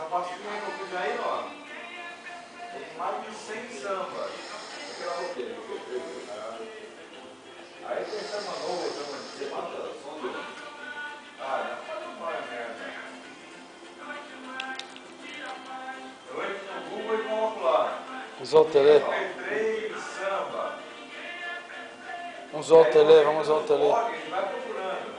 pastinha que eu fiz aí, ó, tem mais de 100 sambas. Aí tem samba novo, samba de semana, som do... Ah, não vai merda. Eu entro no Google e coloco lá. Usou o tele? MP3 samba. Vamos usar o tele, vamos usar o tele. Ele vai procurando.